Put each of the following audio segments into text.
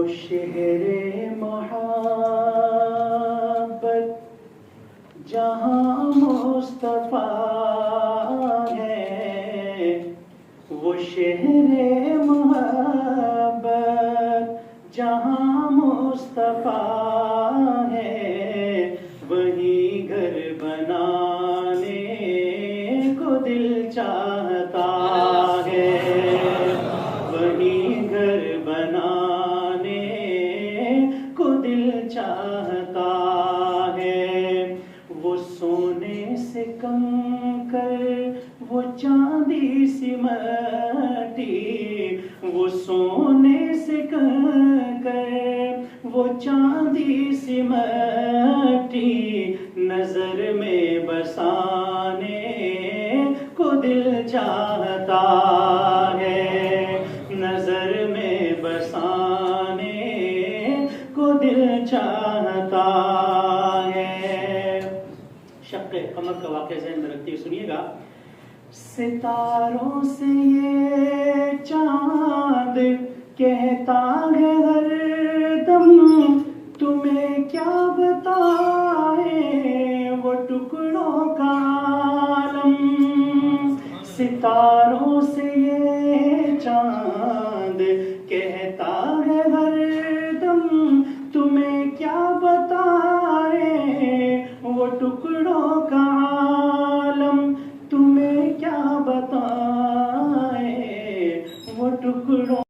شہر محبت جہاں مصطفیٰ ہے، وہ شہر محبت جہاں مصطفیٰ ہے، وہی گھر بنانے کو دل چاہتا ہے، وہی گھر بنانے کو دل چاہتا ہے۔ وہ سونے سے کنکر، وہ چاندی سی مٹی، وہ سونے سے کنکر، وہ چاندی سی مٹی، نظر میں بسانے کو دل چاہتا ہے، نظر میں بسانے کو دل چاہتا ہے۔ شق قمر کا واقعہ ذہن میں رکھتے ہوئے سنیے گا۔ ستاروں سے یہ چاند کہتا ہے ہر دم، تمہیں کیا بتائے وہ ٹکڑوں کا عالم۔ ستاروں سے یہ چاند کہتا ہے ہر دم، تمہیں کیا بتائے وہ ٹکڑوں کا عالم، تمہیں کیا بتائے وہ ٹکڑوں۔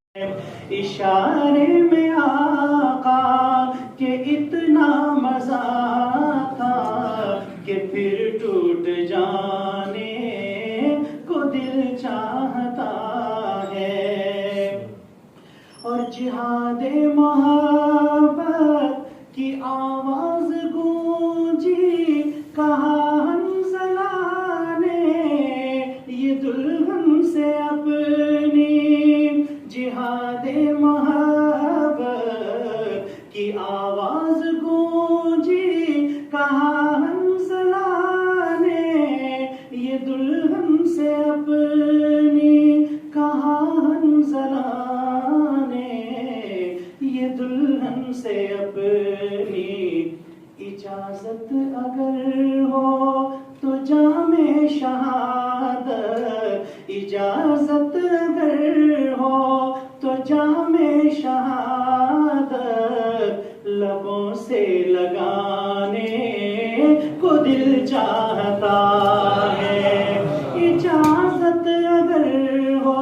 اشارے میں آقا کہ اتنا مزہ تھا کہ پھر ٹوٹ جانے کو دل چاہتا ہے۔ اور جہاد محبت کی آواز گونجی، کہا حنظلہ نے یہ دلہن سے اپنی۔ جہاد محبت کی آواز گونجی، کہا حنظلہ نے یہ دلہن سے اپنی، کہا حنظلہ نے یہ دلہن سے اپنی۔ اجازت اگر ہو تو جام شہادت، اجازت اگر ہو تو جام شہادت، لبوں سے لگانے کو دل چاہتا ہے۔ اجازت اگر ہو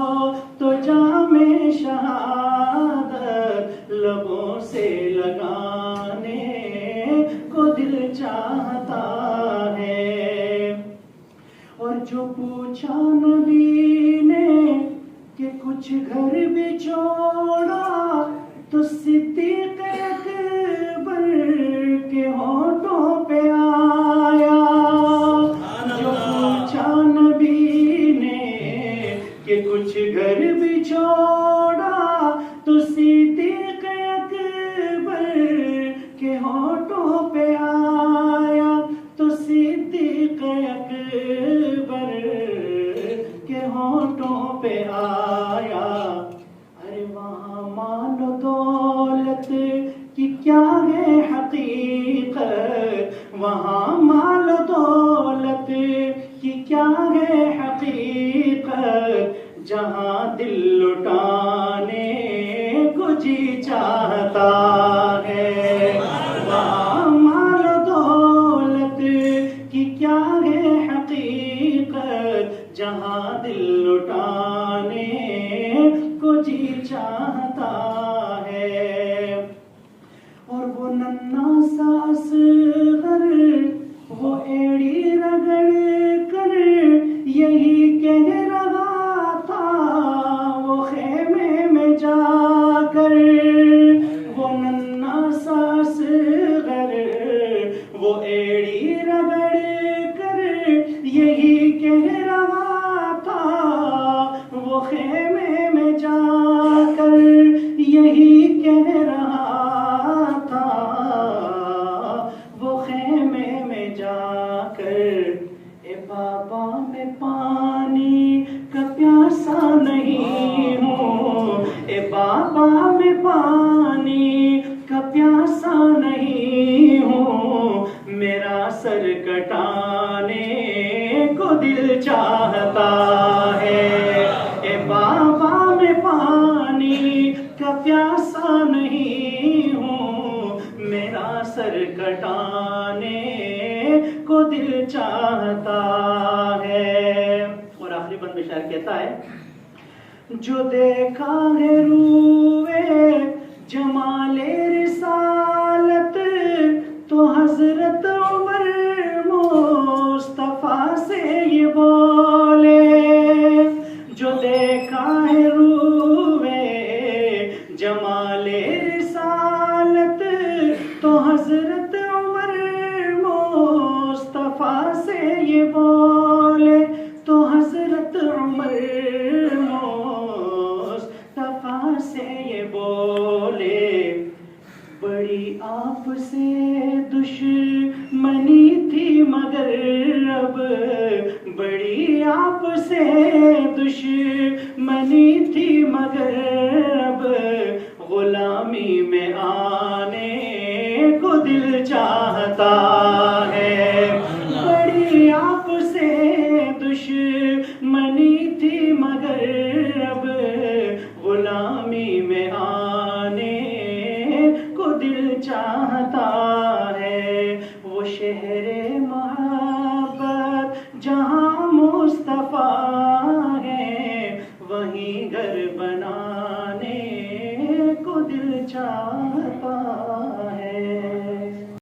تو جام شہادت، لبوں سے لگانے کو دل چاہتا ہے۔ اور جو پوچھا نبی نے کہ کچھ گھر بھی چھوڑا، تو صدیق اکبر کے ہونٹوں پہ آیا۔ جو پوچھا نبی نے کہ کچھ گھر بھی چھوڑا، تو صدیق اکبر کے ہونٹوں پہ آیا، تو صدیق اکبر کے ہونٹوں پہ آیا۔ ارے وہاں مال و دولت کی کیا ہے حقیقت، وہاں مال و دولت کی کیا ہے حقیقت، جہاں دل لٹانے کو جی چاہتا ہے۔ وہاں مال و دولت کی کیا ہے حقیقت، جہاں دل لٹانے کو جی چاہتا ہے۔ اور وہ ننھا سا اصغر، وہ ایڑی رگڑ کر یہی کہہ رہا تھا وہ خیمے میں جا کر۔ وہ ننھا سا اصغر، وہ ایڑی رگڑ کر یہی کہہ رہا تھا وہ خیمے میں جا کر، یہی کہہ رہا تھا وہ خیمے میں جا کر۔ اے بابا میں پانی کا پیاسا نہیں ہوں، اے بابا میں پانی سا نہیں ہوں، میرا سر کٹانے کو دل چاہتا ہے۔ اور آخری بند میں شاعر کہتا ہے جو دیکھا ہے روئے جمال رسالت تو حضرت عمر مصطفیٰ سے یہ بولے، جو دیکھا ہے روئے جمال رسالت تو حضرت عمر مصطفیٰ سے یہ بولے، تو حضرت عمر مصطفیٰ سے یہ بولے، بڑی آپ سے دشمنی تھی مگر اب، بڑی آپ سے دشمنی تھی مگر اب غلامی میں آنے کو دل چاہتا ہے، بڑی آپ سے دشمنی